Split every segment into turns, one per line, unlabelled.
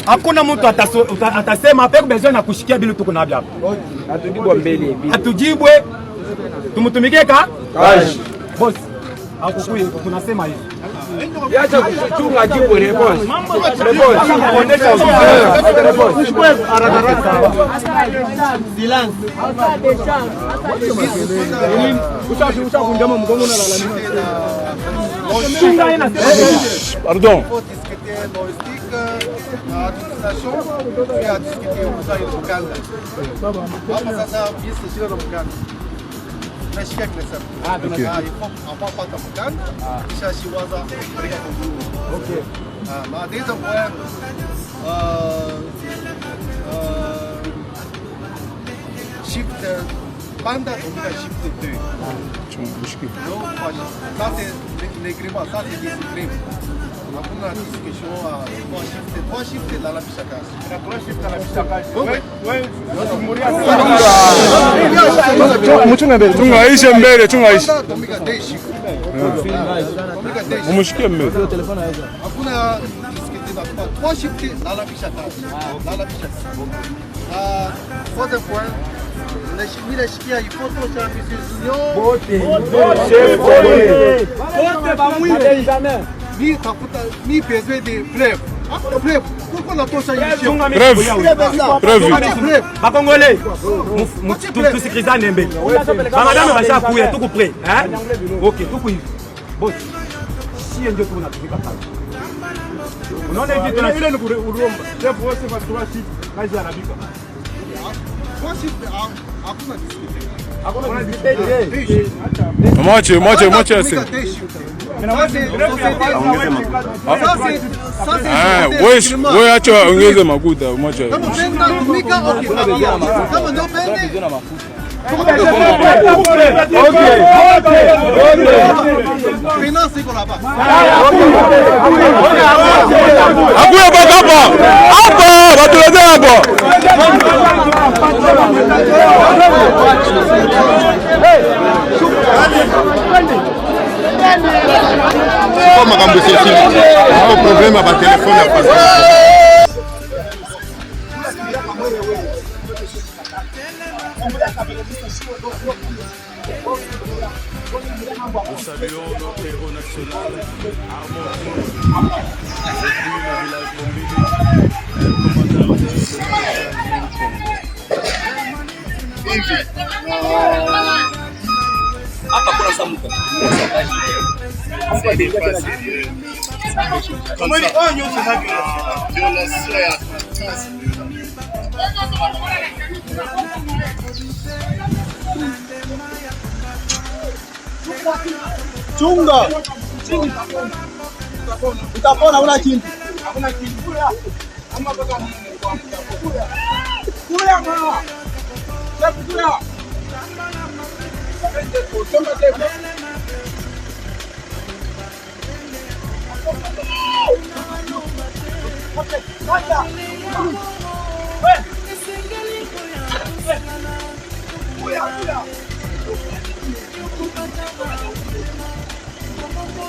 Hakuna mtu atasema hapa besoin na kushikia bila tuko na hapa.
Atujibwe mbele.
Atujibwe. Tumutumikie ka? Boss. Hakukui tunasema hivi.
Yacha kuchunga jibu response. Kuonesha response.
Silence.
Pardon.
Banda domina shift 2. Ça c'est l'écrivant, ça c'est discipline. On a discussion à 3 shifts dans la piscine. 3 shifts dans la piscine. Oui.
Tungaisha mbele, tungaisha.
Domina day shift.
Umushikie mbele.
Hakuna discuter dans 3 shifts dans la piscine. Dans la piscine. Autre point. Nashikia ipoto cha misizion bote bamwile mi tafuta mi besoin de preuve preuve pourquoi la tosha yisho
preuve bakongole tusikilizane mbele madame basha kuya tuko prêt hein OK tuko hivi bote si ndio tunatumika pale unaona hivi tuna ile ni uromba je bote kwa tuashi kazi anabika Moche assim. Wewe acha ongeze makuta moja. Akuya bakapa. Hapa batulete hapo.
Como makambo sisi hapo problema ba telefone hapa.
Nous saluons notre héros national, Armand, depuis le village Mombili, commandant
hapa kuna samuka.
Chunga. Utapona una kintu. Hakuna kintu. Kama baka kula. Kula mama. Kula.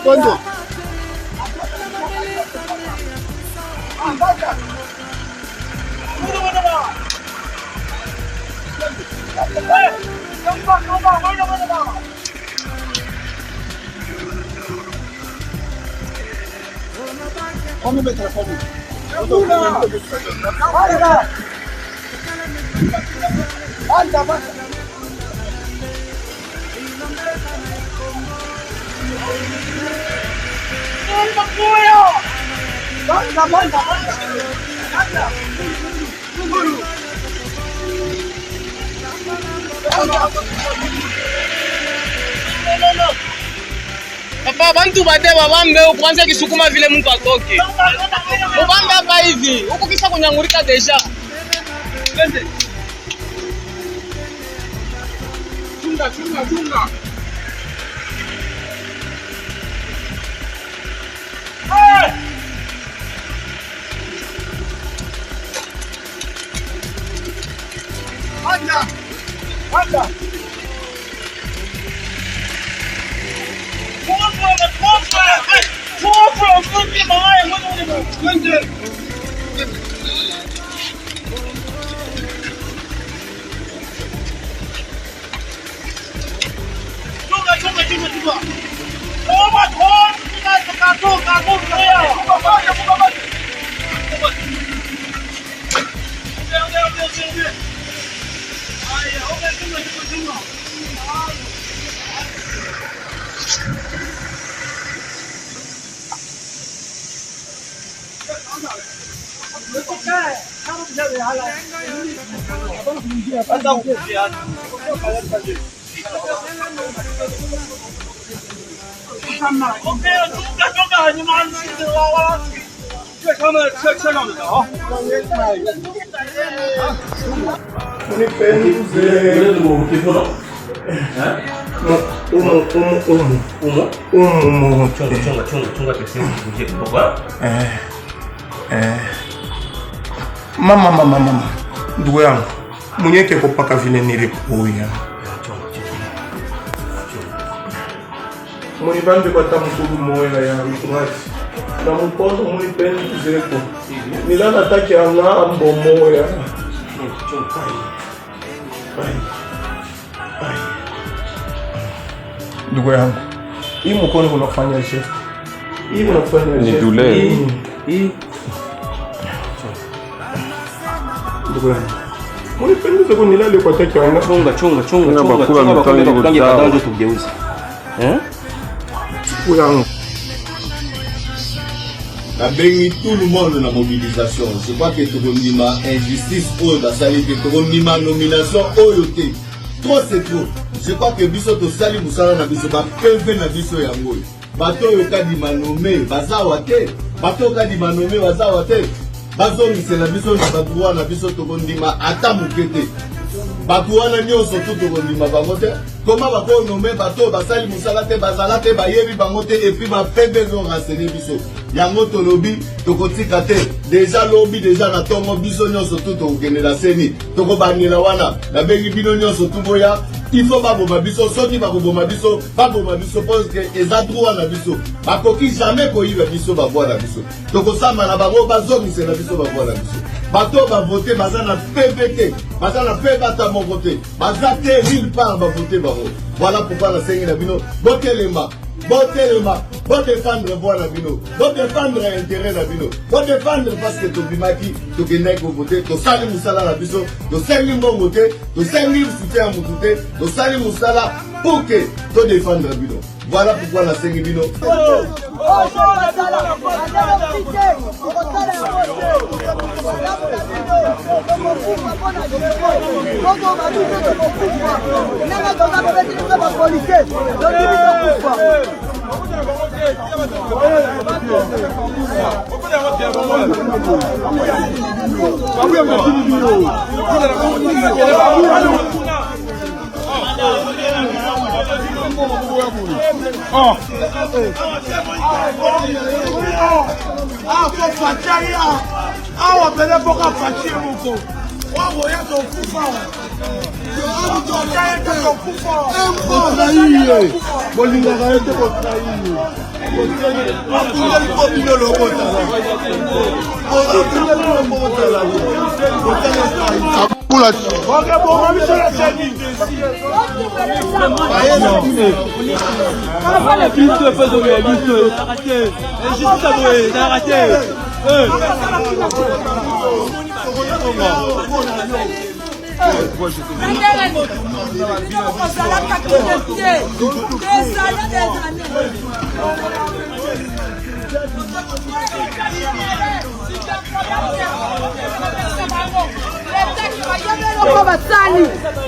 Quando? Vamos ver telefone. Anda, anda.
Papa, bantu bade babambe kwanza kisukuma vile mtu atoke. Babambe hapa hivi, huko kisha kunyangurika deja. Twende. Chunga.
Anda. Come on,
Mama, ndugu yangu mwenyeke kupaka vile nilikuya munibambe kwa tamukulu moya ya mtumaji na mkono munipendi kuzeko nilana taki angambo moya ndugu yangu hii mkono unafanya chef hii unafanya chef hii ndugu yangu munipendeze kunilale kwa taki anga chunga bakulange batanjo tugeuze yangu
nabengi tout le monde na mobilisation. Je crois que tokondima injustice oyo basali te tokondima nomination oyo te trop c'est trop. Je crois que biso tosali musala na biso bapeve na biso yango oyo bato oyo kadima nome bazawa te bato oyo kadima nome bazawa te bazongisela biso na badroit na biso tokondima ata moke te bato wana nyonso tu tokondima bango te koma bakonome bato basali musala te bazala te bayebi bango te epuis bapebe ezorenseigne biso yango tolobi tokotika te deja lobi deja na ntongo biso nyonso tu tokokendela seni tokobandela wana nabengi bino nyonso tu boya il faut baboma biso soki bakoboma biso parce que eza droit na biso bakoki jamais koyiba biso bavoi na biso tokosamba na bango bazongisela biso bavoi na biso bato bavote baza na pebe te baza na pebe ata moko te baza te nulle part bavote bango voilà pourquoi nasengi na bino botelema bodéfendre voix na bino bodéfendre intérêt na bino bodéfendre parce que tobimaki tokendaki kovote tosali musala na biso tosengi mbongo te tosengi soutien ya motu te tosali musala pour que todéfendre bino voilà pourquoi nasengi bino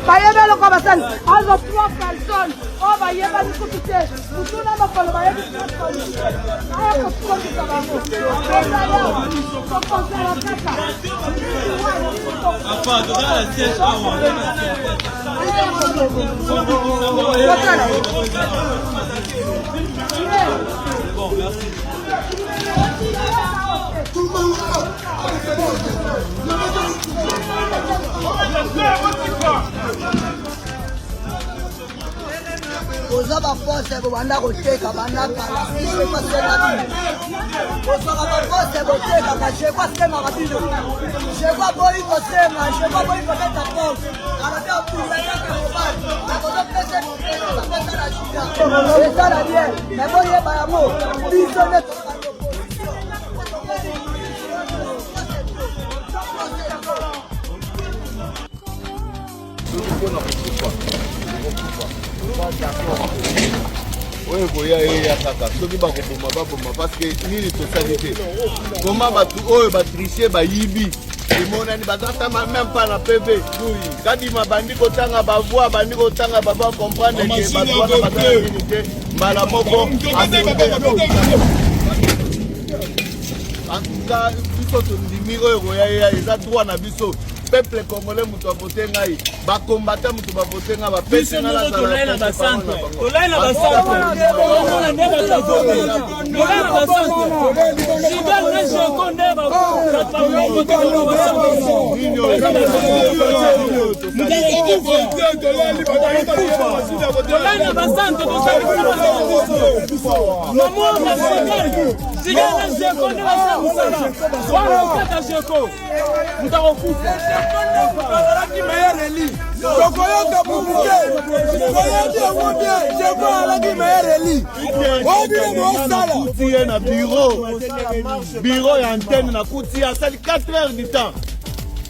bayebelo kwa basali azo 3 personnes o bayeba nikutute kutuna makolo bayebi aya kutukonisa bango kokonsela kaka apa tokala siège awa bon merci
Aux
boza bapose bobanda koteka bandakala sekwasengai bozwaka bapose botekaka shekwa sengaka bino shekwa boyi kosenga shekwa boyi kobeta pose alabe apulayaka mobali akozopese bapesala shida esala bien me boyeba yango biso nde
oyo boya eya kaka soki bakoboma baboma parce que nini tosali te koma bato oyo batriche bayibi emonani bazata même pas na pv kadima bandi kotanga bavoi bandi kotanga baba comprendre ke bato wana bazala nini te mbala moko antuka biso tondimi oyo boya eya eza droit na biso peuple congolais mutu avote ngai bakombata mutu bavote ngai bapesi ngai na bureau ya antenne na kuti asali 4 heures du temps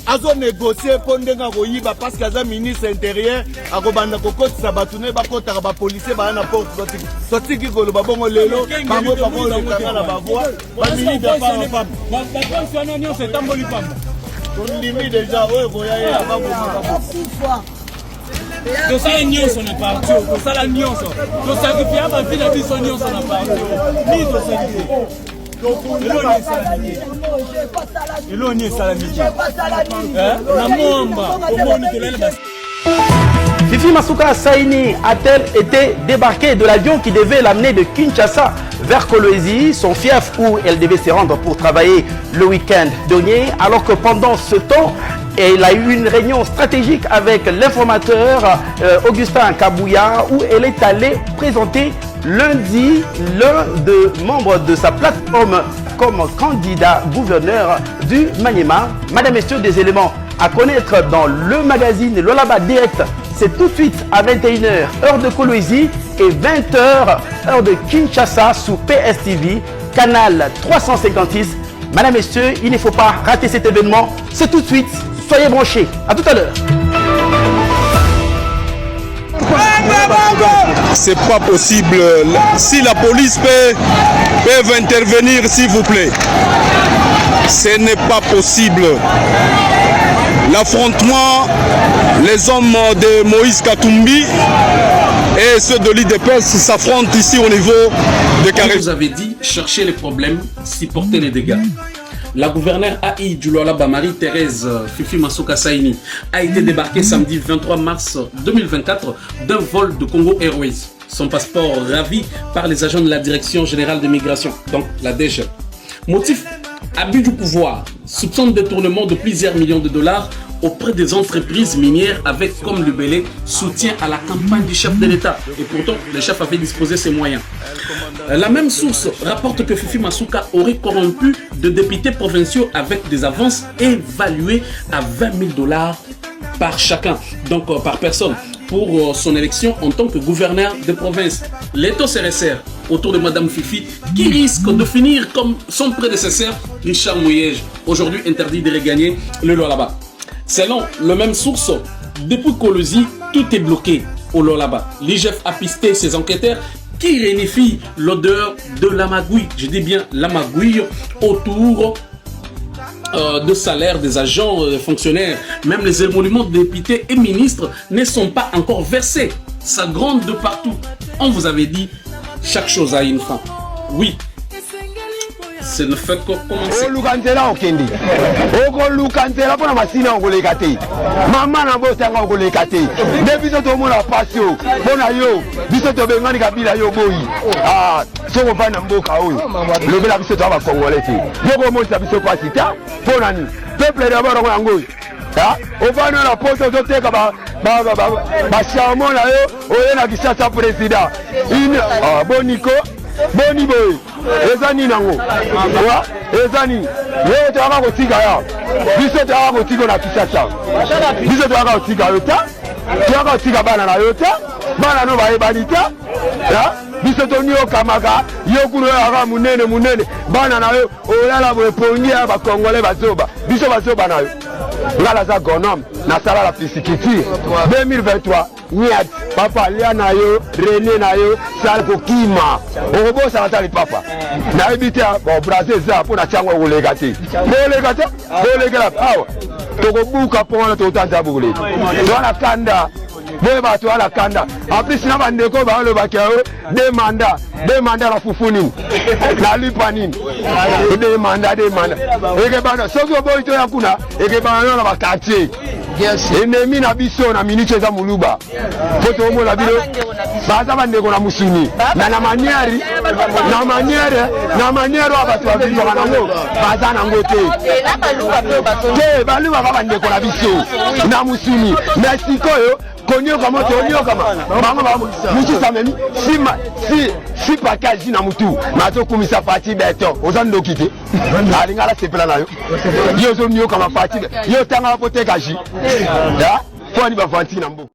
azo négocier po ndenge akoyiba parce que aza ministre intérieur akobanda kokotisa bato ne bakotaka bapolisier baya na porte sotiki koloba bongo lelo bango bakolekanga na bavoi baminide apapapa nyonso etamboli pamba tondimi deja oyo boya ye ababomaka
tosala nyonso na parti tosala nyonso tosakrifia bavi na biso nyonso na parti ni tosali te eloni esalami na momba omoni tolali basi.
Fifi Masuka Saini a-t-elle été débarquée de l'avion qui devait l'amener de Kinshasa vers Kolwezi, son fief où elle devait se rendre pour travailler le week-end dernier, alors que pendant ce temps, elle a eu une réunion stratégique avec l'informateur Augustin Kabouya où elle est allée présenter lundi l'un des membres de sa plateforme comme candidat gouverneur du Maniema. Madame, messieurs, des éléments à connaître dans le magazine Lolaba Direct. C'est tout de suite à 21h, heure de Kolwezi, et 20h, heure de Kinshasa sous PSTV, canal 356. Madame, messieurs, il ne faut pas rater cet événement. C'est tout de suite. Soyez branchés. À tout à l'heure.
C'est pas possible. Si la police peut intervenir, s'il vous plaît. Ce n'est pas possible. L'affrontement, les hommes de Moïse Katumbi et ceux de l'IDPS s'affrontent ici au niveau de Carré.
Vous avez dit, chercher les problèmes, supporter les dégâts. La gouverneure AI du Lualaba, Marie-Thérèse Fifi Masuka Saini, a été débarquée samedi 23 mars 2024 d'un vol de Congo Airways. Son passeport ravi par les agents de la Direction Générale de Migration, donc la DG. Motif, abus du pouvoir, soupçon de détournement de plusieurs millions de dollars auprès des entreprises minières avec comme libellé soutien à la campagne du chef de l'État. Et pourtant, le chef avait disposé ses moyens. La même source rapporte que Fifi Masuka aurait corrompu de députés provinciaux avec des avances évaluées à 20 000 dollars par chacun, donc par personne, pour son élection en tant que gouverneur de province. L'étau se resserre autour de Madame Fifi, qui risque de finir comme son prédécesseur, Richard Mouyej, aujourd'hui interdit de regagner le Lualaba. Selon la même source, depuis Kolwezi, tout est bloqué au Lualaba. L'IGF a pisté ses enquêteurs qui réunifient l'odeur de la magouille, je dis bien la magouille, autour de salaire des agents fonctionnaires. Même les émoluments de députés et ministres ne sont pas encore versés. Ça gronde de partout. On vous avait dit, chaque chose a une fin. Oui. C'est ne fait que commencer.
ovandi na poto ozoteka bacharmon na yo oye na Kinshasa président boniko boni boye eza nini nango eza nini yo toyaka kotika ya biso toyaka kotika na Kinshasa biso toyaka kotika yo ta toyaka kotika bana na yo ta bana no bayebani ta biso toniokamaka yo kuna oyaka munene bana na yo oyala boepongi ya bakongole bazoba biso bazoba na yo ngala za gonome nasala la pisciculture 2023 nyat papa lia na yo René na yo sala kokima okobosala ta lipapa nayebi te Brazil eza mpo na ntiango kolega te bolegela awa tokobuka mpo wana totanza bole towana kanda boye bato wana kanda en plus na bandeko balobaki yo de manda na fufu nini na lipa nini de manda ekebana soki oboyi toya kuna ekebana na bakartier ennemi na biso na minute eza moluba po toomona bino baza bandeko na musuni na maniere oyo bato bavivaka nango baza nango te balubaka bandeko na biso na musuni na sikoyo konyoka moto onyokama bango muchisamemi si pakaji na mutu nazokumisa fati beto oza ndoki te alingala sepela na yo yo ozonyokama fati yo tanga po tekaji fo ani bavanti na mboka